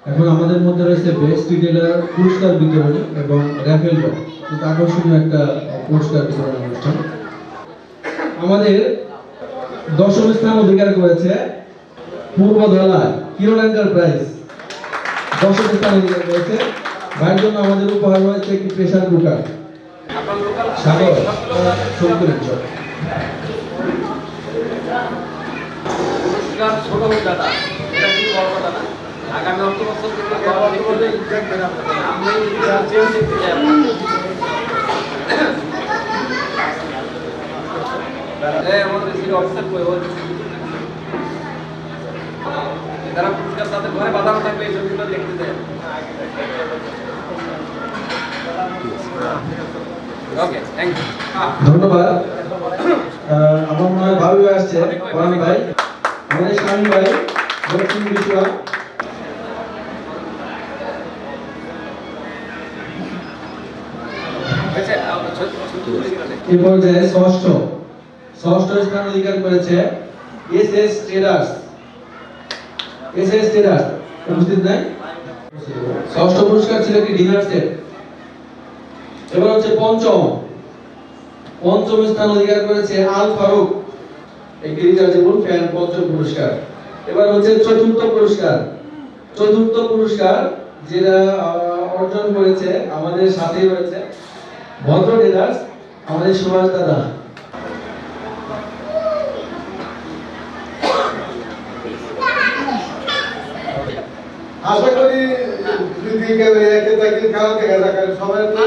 এখন আমাদের মধ্যে রয়েছে বেস্ট রিটেলার পুরস্কার বিতরণী এবং র্যাফেল ড্র, খুব আকর্ষণীয় একটা পুরস্কার বিতরণ অনুষ্ঠান। আমাদের 10ম স্থান অধিকার করেছে পূর্বধলা কিরণ এন্টারপ্রাইজ, 10ম স্থান অধিকার করেছে। ভাইয়ের জন্য আমাদের উপহার রয়েছে একটি প্রেসার কুকার। সাগর শঙ্করের জন্য ছোট দাদা, এটা কিন্তু বড় কথা না। আগামী অক্টোবর তারা পুরস্কার তাদের ঘরে বাঁধানো থাকবে, এই ছবিগুলো দেখতে দেয়। ওকে, থ্যাংক ইউ, ধন্যবাদ। আমার মনে হয় ভাবি আসছে, পরানি ভাই, আমাদের স্বামী ভাই, দক্ষিণ বিশ্বরা। এই পর্যায়ে ষষ্ঠ স্থান অধিকার করেছে এসএস ট্রেডার্স। উপস্থিত নাই? ষষ্ঠ পুরস্কার ছিল একটি ডিনার সেট। এবার হচ্ছে পঞ্চম স্থান অধিকার করেছে আল ফারুক, একটি রিচার্জেবল ফ্যান, পঞ্চম পুরস্কার। এবার হচ্ছে চতুর্থ পুরস্কার যেটা অর্জন করেছে আমাদের সাথেই রয়েছে ভদ্র ট্রেডার্স, আমাদের সুভাষ দাদা। আশা করি যদি কেউ একে তাকে খাওয়াতে গেছে সবাই তো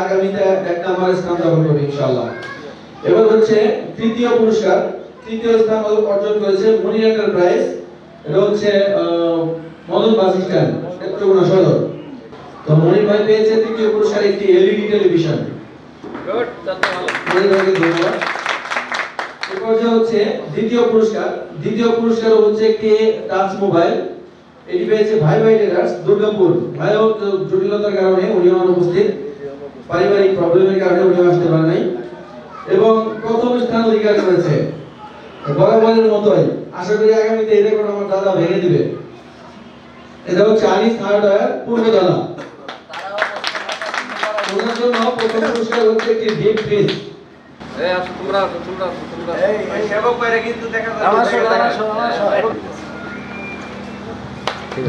আগামীতে একটা আমার স্থান দখল করবে ইনশাআল্লাহ। এবার হচ্ছে তৃতীয় স্থান অর্জন করেছে মনি এন্টারপ্রাইজ। এটা হচ্ছে মদন বাস স্ট্যান্ড, নেত্রকোনা সদর। তো মনি ভাই পেয়েছে তৃতীয় পুরস্কার একটি এলইডি টেলিভিশন। গুড, ভালো। মনি ভাইকে ধন্যবাদ। এরপর হচ্ছে দ্বিতীয় পুরস্কার হচ্ছে একটি টাচ মোবাইল। এটি পেয়েছে ভাই ট্রেডার্স, দুর্গাপুর। ভাইও জটিলতার কারণে উনি অনুপস্থিত, পারিবারিক প্রবলেমের কারণে উনি আসতে পারেন নাই। এবং প্রথম স্থান অধিকার করেছে বরাবরের মতোই, আশা করি আগামীতে এই রেকর্ড আমার দাদা ভেঙে দিবে। এটা হচ্ছে আনিস হার্ডওয়্যার পূর্বধলা। ওনার জন্য প্রথম পুরস্কার হচ্ছে একটি ডিপ ফ্রিজ।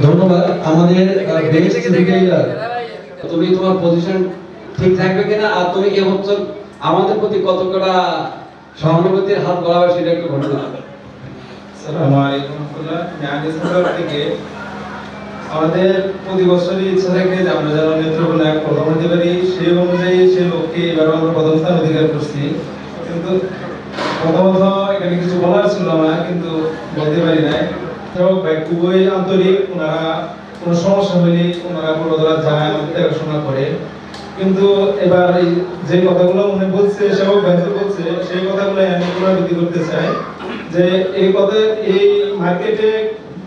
ধন্যবাদ। আমাদের বেস্ট রিটেইলার, তুমি তোমার পজিশন ঠিক থাকবে কিনা আর তুমি এবছর আমাদের প্রতি কতটা সহানুভূতির হাত বাড়াবে সেটা একটু ঘটনা। আসসালামু আলাইকুম রাহমাতুল্লাহ। থেকে আমাদের প্রতি বছরই ইচ্ছা থাকে যে আমরা যেন নেত্রকোনায় প্রথম হতে পারি, সেই অনুযায়ী সেই লক্ষ্যে এবার আমরা প্রথম স্থান অধিকার করছি। কিন্তু প্রথমত এখানে কিছু বলার ছিল না, কিন্তু বলতে পারি নাই। ভাই খুবই আন্তরিক, ওনারা কোনো সমস্যা হলে ওনারা পূর্বধলা যায়, আমাদের দেখাশোনা করে। কিন্তু এবার যে কথাগুলো উনি বলছে, সেবক ভাই বলছে, সেই কথাগুলো আমি পুনরাবৃত্তি করতে চাই যে এই মার্কেটে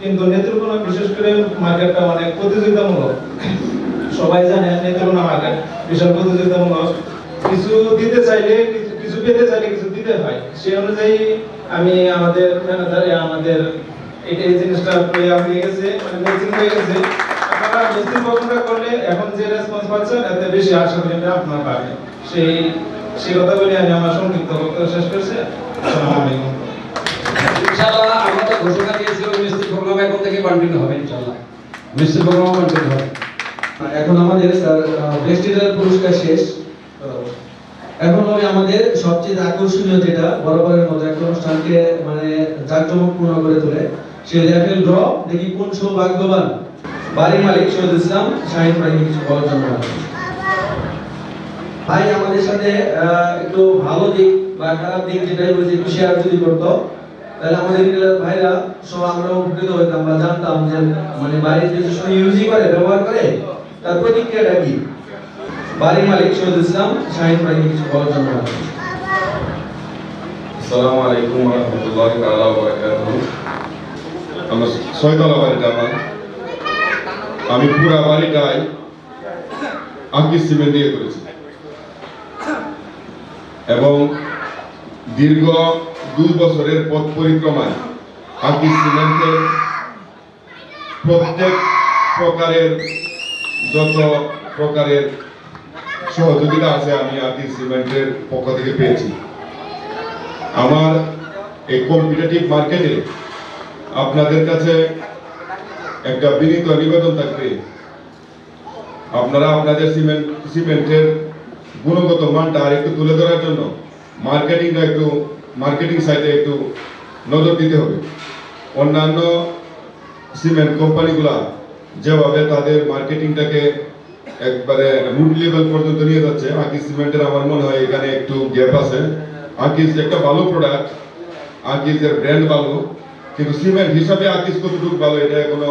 কিন্তু নেত্রকোনা বিশেষ করে মার্কেটটা অনেক প্রতিযোগিতামূলক। সবাই জানে নেত্রকোনা মার্কেট বিশাল প্রতিযোগিতামূলক। কিছু দিতে চাইলে কিছু পেতে চাইলে কিছু দিতে হয়। সেই অনুযায়ী আমি আমাদের এই জিনিসটা হয়ে গেছে, ম্যাচিং হয়ে গেছে। আপনারা মিস্ত্রি পছন্দটা করলে এখন যে রেসপন্স পাচ্ছেন এতে বেশি আশা করি আপনারা পাবেন। সেই কথা বলে আমি আমার সংক্ষিপ্ত বক্তব্য শেষ করছি। আসসালামু আলাইকুম। ইনশাআল্লাহ আমরা তো ঘোষণা দিয়েছিলাম মিস্ত্রি প্রোগ্রাম এখন থেকে কন্টিনিউ হবে ইনশাআল্লাহ। মিস্ত্রি প্রোগ্রাম কন্টিনিউ হবে। এখন আমাদের স্যার বেস্ট রিটেইলার পুরস্কার শেষ। এখন হবে আমাদের সবচেয়ে আকর্ষণীয়, যেটা বরাবরের মতো একটা অনুষ্ঠানকে মানে জাঁকজমকপূর্ণ করে তোলে, সেই র্যাফেল ড্র। দেখি কোন সৌভাগ্যবান। বাড়ির মালিক শহীদ ইসলাম শাহিন ভাই কিছু বলার জন্য। ভাই আমাদের সাথে একটু ভালো দিক বা খারাপ দিক যেটাই বলছি একটু শেয়ার যদি করতো, তাহলে আমাদের রিটেইলার ভাইরা সব আমরা উপকৃত হইতাম বা জানতাম যে মানে বাড়ির যে ইউজই করে, ব্যবহার করে, তার প্রতিক্রিয়াটা কি। বাড়ির মালিক শহীদ ইসলাম শাহিন ভাই কিছু বলার জন্য। আসসালামু আলাইকুম ওয়া রাহমাতুল্লাহি ওয়া বারাকাতুহু। আমরা ছয়তলা বাড়িটা আমি পুরা বাড়িটাই আঙ্কি সিমেন্ট দিয়ে করেছি। এবং দীর্ঘ 2 বছরের পথ পরিক্রমায় আকিজ সিমেন্টের প্রত্যেক প্রকারের যত প্রকারের সহযোগিতা আছে আমি আকিজ সিমেন্টের পক্ষ থেকে পেয়েছি। আমার এই কম্পিটিটিভ মার্কেটে আপনাদের কাছে একটা বিনীত নিবেদন থাকবে, আপনারা আপনাদের সিমেন্টের গুণগত মানটা আর একটু তুলে ধরার জন্য মার্কেটিং সাইডে একটু নজর দিতে হবে। অন্যান্য সিমেন্ট কোম্পানিগুলা যেভাবে তাদের মার্কেটিংটাকে একবারে রুট লেভেল পর্যন্ত নিয়ে যাচ্ছে, আকিজ সিমেন্টের আমার মনে হয় এখানে একটু গ্যাপ আছে। আকিজ একটা ভালো প্রোডাক্ট, আকিজের ব্র্যান্ড ভালো, কিন্তু সিমেন্ট হিসাবে আকিজ কতটুকু ভালো এটা কোনো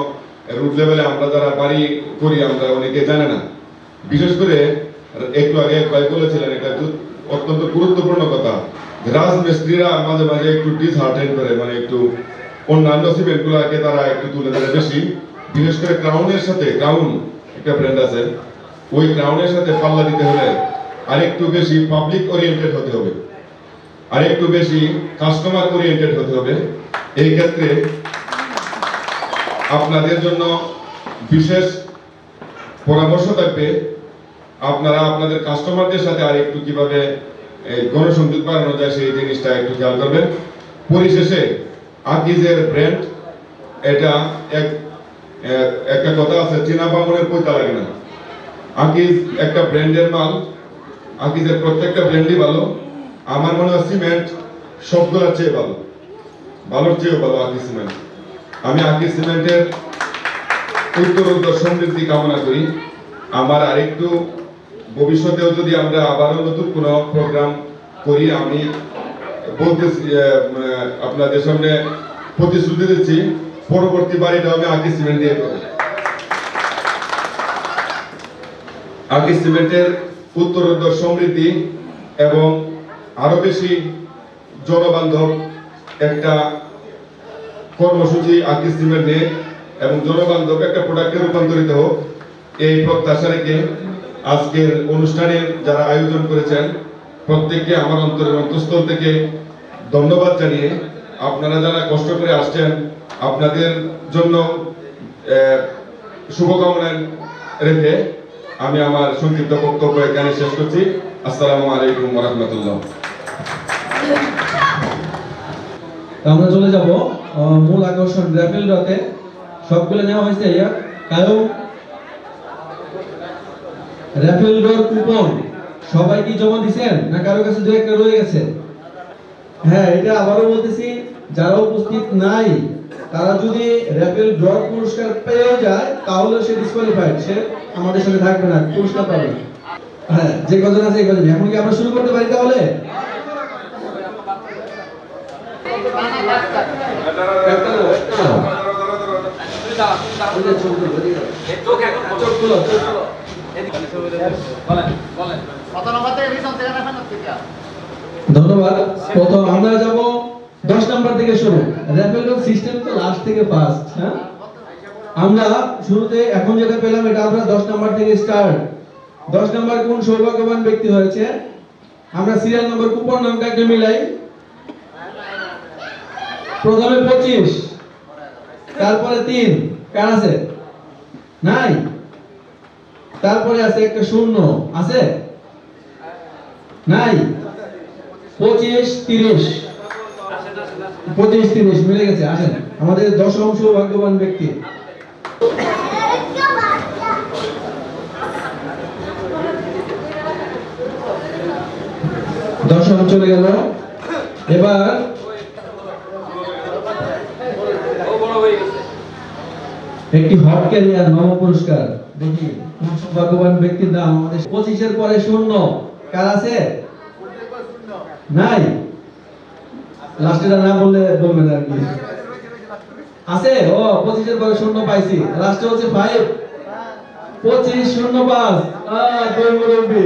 রুট লেভেলে আমরা যারা বাড়ি করি আমরা অনেকে জানে না। বিশেষ করে একটু আগে এক ভাই বলেছিলেন, এটা অত্যন্ত গুরুত্বপূর্ণ কথা, রাজমিস্ত্রিরা মাঝে মাঝে একটু ডিসহার্টেন করে, মানে একটু অন্যান্য সিমেন্টগুলোকে তারা একটু তুলে ধরে বেশি। বিশেষ করে ক্রাউনের সাথে, ক্রাউন একটা ব্র্যান্ড আছে, ওই ক্রাউনের সাথে পাল্লা দিতে হলে আরেকটু বেশি পাবলিক ওরিয়েন্টেড হতে হবে, আরেকটু বেশি কাস্টমার ওরিয়েন্টেড হতে হবে। এই ক্ষেত্রে আপনাদের জন্য বিশেষ পরামর্শ থাকবে, আপনারা আপনাদের কাস্টমারদের সাথে আর একটু কিভাবে গণসংযোগ বাড়ানো যায় সেই জিনিসটা একটু খেয়াল করবেন। পরিশেষে আকিজের ব্র্যান্ড এটা একটা কথা আছে, চীনা বামনের পয়তা লাগে না। আকিজ একটা ব্র্যান্ডের মাল, আকিজের প্রত্যেকটা ব্র্যান্ডই ভালো। আমার মনে হয় সিমেন্ট সবগুলোর চেয়ে ভালো, ভালোর চেয়েও ভালো আকিজ সিমেন্ট। আমি আকিজ সিমেন্টের উত্তরোত্তর সমৃদ্ধি কামনা করি। আমার আরেকটু ভবিষ্যতেও যদি আমরা আবারও নতুন কোনো প্রোগ্রাম করি, আমি বলতেছি আপনাদের সামনে প্রতিশ্রুতি দিচ্ছি পরবর্তী বাড়িটা আমি আকিজ সিমেন্ট দিয়ে করব। আকিজ সিমেন্টের উত্তরোত্তর সমৃদ্ধি এবং আরো বেশি জনবান্ধব একটা কর্মসূচি আকিজ সিমেন্ট নিয়ে এবং জনবান্ধব একটা প্রোডাক্টে রূপান্তরিত হোক, এই প্রত্যাশা রেখে আজকের অনুষ্ঠানের যারা আয়োজন করেছেন প্রত্যেককে আমার অন্তরের অন্তঃস্থল থেকে ধন্যবাদ জানিয়ে, আপনারা যারা কষ্ট করে আসছেন আপনাদের জন্য শুভকামনা রেখে আমি আমার সংক্ষিপ্ত বক্তব্য এখানে শেষ করছি। আসসালামু আলাইকুম ওয়া রাহমাতুল্লাহ। আমরা চলে যাব মূল আকর্ষণ র্যাফেল ড্রতে। সবগুলো নেওয়া হয়েছে, কারণ র্যাফেল ড্রর কুপন সবাই কি জমা দিবেন না কারো কাছে দু একটা রয়ে গেছে? হ্যাঁ, এটা আবারও বলতেছি, যারা উপস্থিত নাই তারা যদি র্যাফেল ড্র পুরস্কার পেয়ে যায় তাহলে সে ডিসকোয়ালিফাইড, সে আমাদের সাথে থাকবে না, পুরস্কার পাবে না। হ্যাঁ, যে কজন আছে এই কজন। এখন কি আমরা শুরু করতে পারি তাহলে? ধন্যবাদ। প্রথম আমরা যাব 10 নাম্বার থেকে শুরু। র্যাফেল ড্র সিস্টেম তো লাস্ট থেকে ফার্স্ট। হ্যাঁ, আমরা শুরুতে এখন যেটা পেলাম এটা আমরা 10 নাম্বার থেকে স্টার্ট। 10 নাম্বার কোন সৌভাগ্যবান ব্যক্তি হয়েছে? আমরা সিরিয়াল নম্বর কুপন নামটা একটা মিলাই। প্রথমে 25, তারপরে 3, কার আছে? নাই। তারপরে আছে একটা 0, আছে? নাই। 25, 30, 25, 30 মিলে গেছে। আসেন, আমাদের 10ম সৌভাগ্যবান ব্যক্তি। দশম চলে গেল। এবার একটি হট ক্যারিয়ার নব পুরস্কার। দেখি কোন সৌভাগ্যবান ব্যক্তির নাম। আমাদের 25 এর পরে 0, কার আছে? নাই। লাস্টের নাম বললে বলবেন আর কি। আছে? ও 25 এর পরে 0 পাইছি। লাস্টে হচ্ছে 5, 25, 0, 5। দুই মুরব্বি।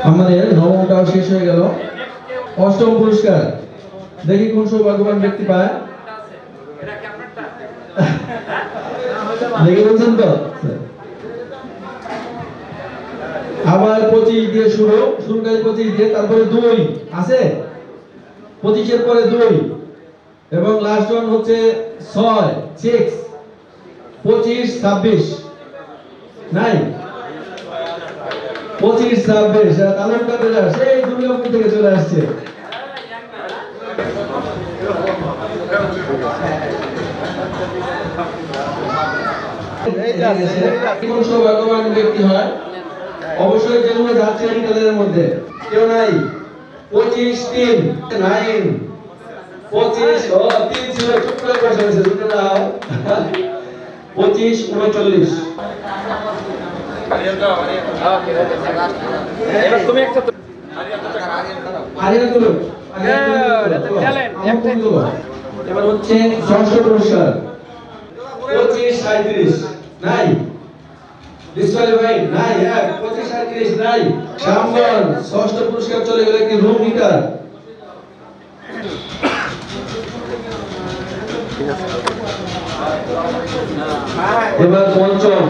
আমাদের নবমটাও শেষ হয়ে গেল। 8ম পুরস্কার, দেখি কোন সৌভাগ্যবান ব্যক্তি পায়। দেখে বলছেন তো? আবার 25 দিয়ে শুরুকারী 25 দিয়ে, তারপরে 2 আছে, 25 এর পরে 2 এবং লাস্ট ওয়ান হচ্ছে 6 25 26 নাই 25 26 তালুকদার বেলা সেই দুর্গাপুর থেকে চলে আসছে। কোন সৌভাগ্যবান ব্যক্তি হয় অবশ্যই যেগুলো যাচ্ছে রিটেলের মধ্যে কেউ নাই 25 3 9 25 ও 3 ছিল চুপ করে বসে আছে দুটো নাও 25 39 এবার তুমি একটা আরিয়া তুলো এবার হচ্ছে ষষ্ঠ পুরস্কার 25 37 নাই ডিসকোয়ালিফাইড নাই 25 37 নাই শ্যামগঞ্জ ষষ্ঠ পুরস্কার চলে গেল একটি রুম হিটার। এবার পঞ্চম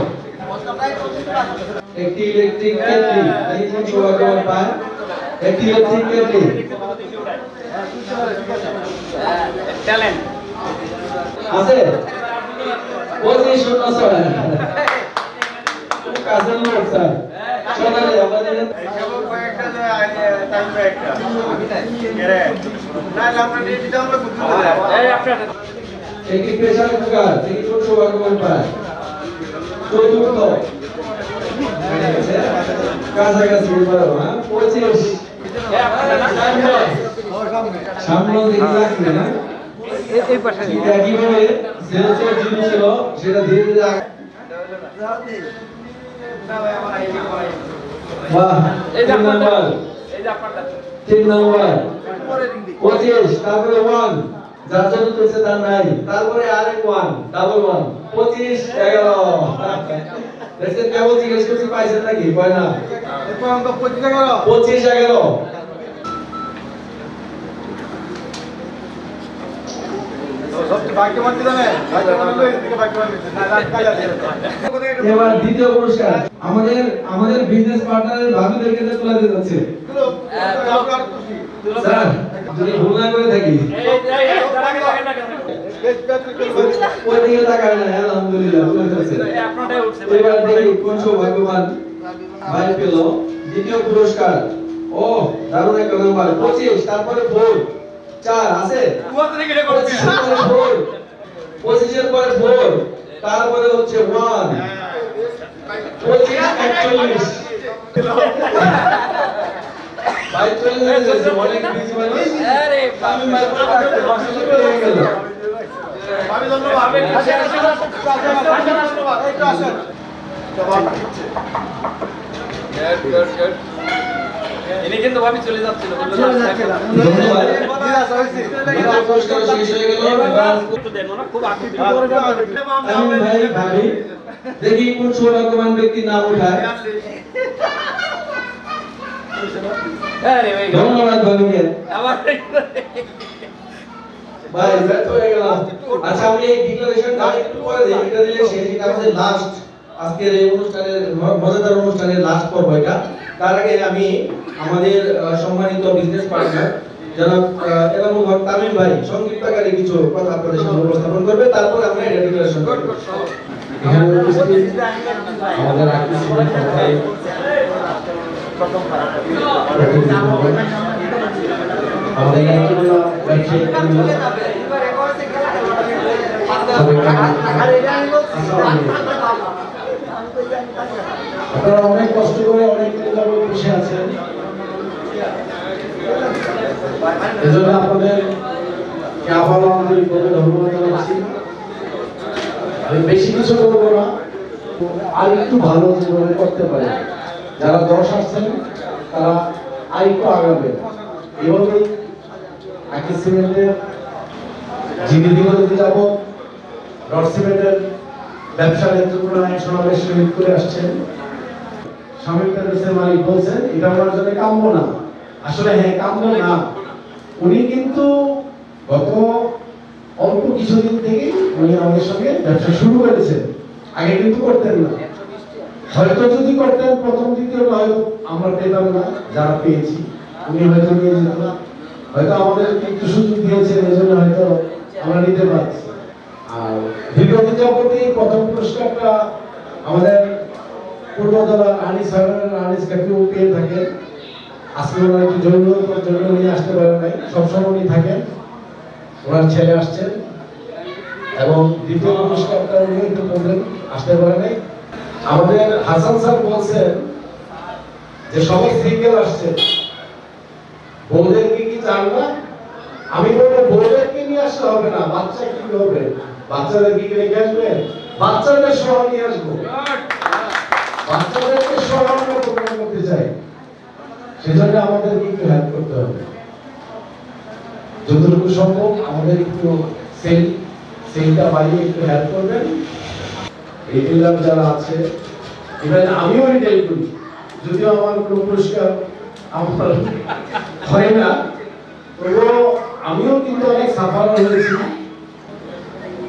একটি ইলেকট্রিক কেটলি, এই কোন সৌভাগ্যবান পায় একটি ইলেকট্রিক কেটলি ট্যালেন্ট আছে 25 06 কাজের লোক স্যার সকালে আমাদের একটি প্রেসার কুকার, এই কোন সৌভাগ্যবান পায় চতুর্থ কাছাকাছি এবারও 25 সামনে দেখি লাগবে না এই পাশে একইভাবে যেহেতু জিরো ছিল সেটা ধীরে ধীরে বাহ এই যে 3 নাম্বার এই যে আপনারটা 3 নাম্বার 25 তারপরে 1 যার জন্য তুলছে তার নাই তারপরে আরেক 1 ডাবল 1 25 11 দেখছেন কেবল জিজ্ঞেস করছি পাইছেন নাকি কয় না 25 11 এবার দ্বিতীয় পুরস্কার আমাদের বিজনেস পার্টনারের ভাবিদেরকে তুলে দিতে যাচ্ছে স্যার যদি ভুল না করে থাকি ওই দিকে তাকায় না আলহামদুলিল্লাহ তুলে দিচ্ছে আপনারটাই উঠছে এবার দেখি কোন সৌভাগ্যবান ভাই পেল দ্বিতীয় পুরস্কার। ও দারুণ একটা নাম্বার 25 তারপরে 4 4 আছে 25 এর পরে 4 25 এর পরে 4 তারপরে হচ্ছে 1 25 41 ভাই চলে যাচ্ছে অনেক বিজি মানুষ আরে আমি ভাই পড়ে থাকতে মাসে পেয়ে গেল আমি ধন্যবাদ ইনি কিন্তু ভাবি চলে যাচ্ছিল ধন্যবাদ দ্বিতীয় পুরস্কার শেষ হয়ে গেল খুব আকৃতি আমি ভাই ভাবি দেখি কোন সৌভাগ্যবান ব্যক্তির নাম উঠায় আরে ভাই ধন্যবাদ ভাবিকে আবার ভাই ব্যর্থ হয়ে গেলাম। আচ্ছা আমি এই ডিক্লারেশনটা একটু করে দিই, এটা দিলে শেষ, এটা আমাদের লাস্ট আজকের এই অনুষ্ঠানের মজাদার অনুষ্ঠানের লাস্ট পর্ব এটা। তার আগে আমি আমাদের সম্মানিত বিজনেস পার্টনার জনাব এনামুল হক তামিম ভাই সংক্ষিপ্তকারী কিছু কথা আপনাদের সামনে উপস্থাপন করবে, তারপর আমরা এটা ডিক্লারেশন করব। এখানে উপস্থিত আমাদের আকর্ষণীয় কথাই আমাদের একটুগুলো ব্যবসায়িক আপনারা অনেক কষ্ট করে অনেক বসে আছেন, এজন্য আপনাদের আবারও আন্তরিকভাবে ধন্যবাদ জানাচ্ছি। আমি বেশি কিছু করবো না, আর একটু ভালো যেভাবে করতে পারে, যারা 10 আসছেন তারা আর একটু আগাবে। এভাবেই আকিজ সিমেন্টের যিনি বিগত যাব রড সিমেন্টের ব্যবসা নেতৃত্বগুলো সমাবেশ শহীদ করে আসছেন, শামীম প্যালেসের মালিক বলছেন এটা ওনার জন্য কাম্য না। আসলে হ্যাঁ কাম্য না, উনি কিন্তু গত অল্প কিছুদিন থেকে উনি আমাদের সঙ্গে ব্যবসা শুরু করেছেন, আগে কিন্তু করতেন না। হয়তো যদি করতেন প্রথম দ্বিতীয় হয়তো আমরা পেতাম না, যারা পেয়েছি উনি হয়তো নিয়ে যেত, হয়তো আমাদের একটু সুযোগ দিয়েছেন এই জন্য হয়তো আমরা নিতে পারছি। আর বিগত জগতে প্রথম পুরস্কারটা আমাদের পূর্বতলা আনিস কাকু পেয়ে থাকেন। আজকে ওনার একটু জরুরতার জন্য উনি আসতে পারেন নাই, সবসময় উনি থাকেন, ওনার ছেলে আসছেন। এবং দ্বিতীয় পুরস্কারটা উনি একটু প্রবলেম আসতে পারে নাই। আমাদের হাসান স্যার বলছেন যে সবাই সিঙ্গেল আসছে, বউদেরকে কি চান না? আমি বলবো বউদেরকে নিয়ে আসতে হবে না, বাচ্চা কি হবে, বাচ্চাদেরকে কি রেখে আসবেন? বাচ্চাদের সহ নিয়ে আসবো, বাচ্চাদেরকে সহ আমরা প্রোগ্রাম করতে চাই। সেজন্য আমাদেরকে একটু হেল্প করতে হবে, যতটুকু সম্ভব আমাদের একটু সেলটা বাড়িয়ে একটু হেল্প করবেন। রিটেলার যারা আছে, ইভেন আমিও রিটেল করি, যদিও আমার কোনো পুরস্কার আমার হয় না, তবুও আমিও কিন্তু অনেক সাফার হয়েছি,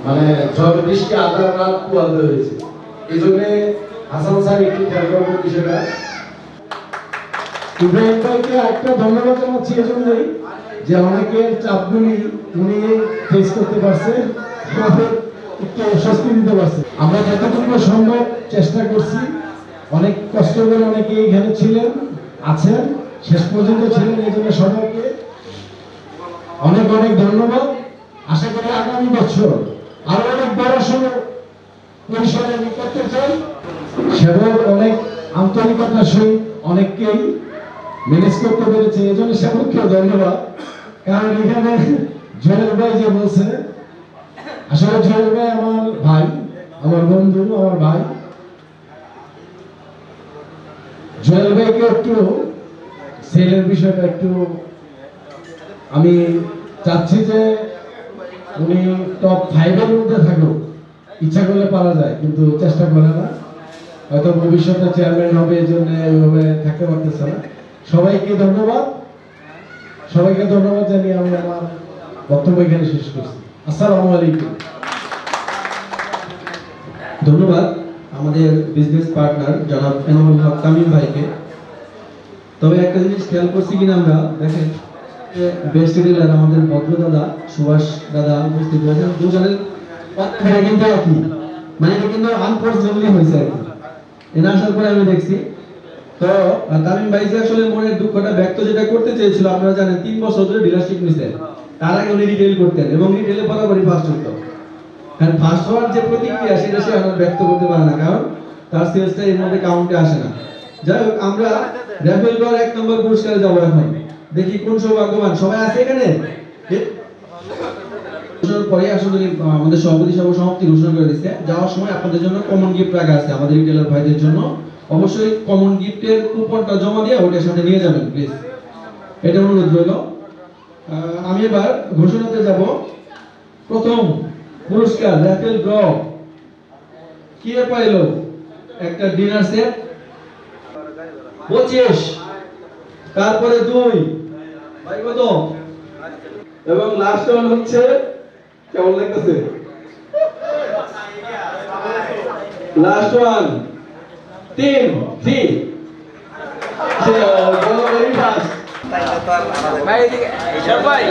মানে ঝড় বৃষ্টি আধার রাত পোয়াতে হয়েছে। এই জন্য হাসান স্যার একটু খেয়াল করবেন বিষয়টা। ইব্রাহিম ভাইকে একটা ধন্যবাদ জানাচ্ছি এজন্যই যে অনেকের চাপগুলি উনি ফেস করতে পারছে, আমাদের একটু স্বস্তি দিতে পারছে। আমরা যতটুকু সম্ভব চেষ্টা করছি, অনেক কষ্ট করে অনেকে এখানে ছিলেন, আছেন, শেষ পর্যন্ত ছিলেন, এই জন্য সবাইকে অনেক অনেক ধন্যবাদ। আশা করি আগামী বছর আরো অনেক বড় পরিসরে আমি করতে চাই। সেবার অনেক আন্তরিকতার সহিত অনেককেই ম্যানেজ করতে পেরেছে, এই জন্য সেবককেও ধন্যবাদ। কারণ এখানে জয়েল ভাই যে বলছে, আসলে জয়েল ভাই আমার ভাই, আমার বন্ধু, আমার ভাই। জয়েল ভাইকে একটু সেলের বিষয়টা একটু আমি চাচ্ছি যে উনি টপ 5 এর মধ্যে থাকুক, ইচ্ছা করলে পারা যায় কিন্তু চেষ্টা করে না, হয়তো ভবিষ্যতে চেয়ারম্যান হবে এই জন্য ওইভাবে থাকতে পারতেছে না। সবাইকে ধন্যবাদ, সবাইকে ধন্যবাদ জানিয়ে আমি আমার বক্তব্য এখানে শেষ করছি। আসসালামু আলাইকুম। ধন্যবাদ আমাদের বিজনেস পার্টনার জনাব এনামুল হক তামিম ভাইকে। তবে একটা জিনিস খেয়াল করছি কিনা আমরা, দেখেন বেস্ট ডিলার আমাদের ভদ্র দাদা সুভাষ দাদা উপস্থিত হয়েছেন, দুজনের কথা কিন্তু একই, মানে এটা কিন্তু আনফরচুনেটলি হয়েছে আর কি। এনা আসার পরে আমি দেখছি তো তামিম ভাই যে আসলে মনের দুঃখটা ব্যক্ত যেটা করতে চেয়েছিল, আপনারা জানেন 3 বছর ধরে ডিলারশিপ নিছেন, তার আগে উনি রিটেল করতেন এবং রিটেলে বরাবরই ফার্স্ট হতো। কারণ ফার্স্ট হওয়ার যে প্রতিক্রিয়া সেটা সে এখন ব্যক্ত করতে পারে না, কারণ তার সেলসটা এর মধ্যে কাউন্টে আসে না। যাই হোক, আমরা র্যাফেল ড্রর 1 নম্বর পুরস্কারে যাবো এখন। দেখি কোন সৌভাগ্যবান, সবাই আছে এখানে? পরে আসলে আমাদের সভাপতি সমাপ্তি ঘোষণা করে দিচ্ছে। যাওয়ার সময় আপনাদের জন্য কমন গিফট রাখা আছে আমাদের রিটেলার ভাইদের জন্য, অবশ্যই কমন গিফটের কুপনটা জমা দিয়ে ওটার সাথে নিয়ে যাবেন প্লিজ, এটা অনুরোধ রইল। আমি এবার ঘোষণাতে যাব। প্রথম পুরস্কার র্যাফেল ড্র কি পাইল? একটা ডিনার সেট 25, তারপরে 2 ভাই কত, এবং লাস্ট ওয়ান হচ্ছে কেমন লাগতেছে, লাস্ট ওয়ান 3 ভেরি ফাস্ট। ভাই এদিকে এসব ভাই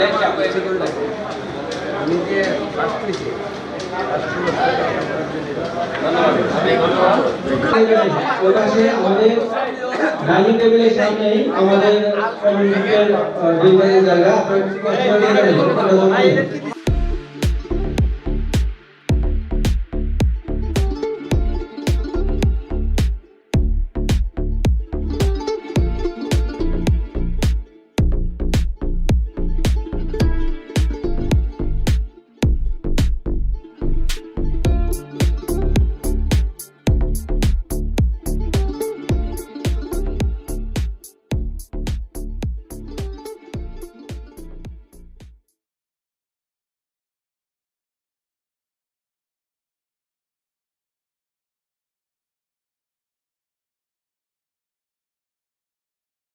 আমি যে ফার্স্ট করেছি আমাদের ডাইনিং টেবিলের সামনেই আমাদের কমিউনিটির জায়গা আপনারা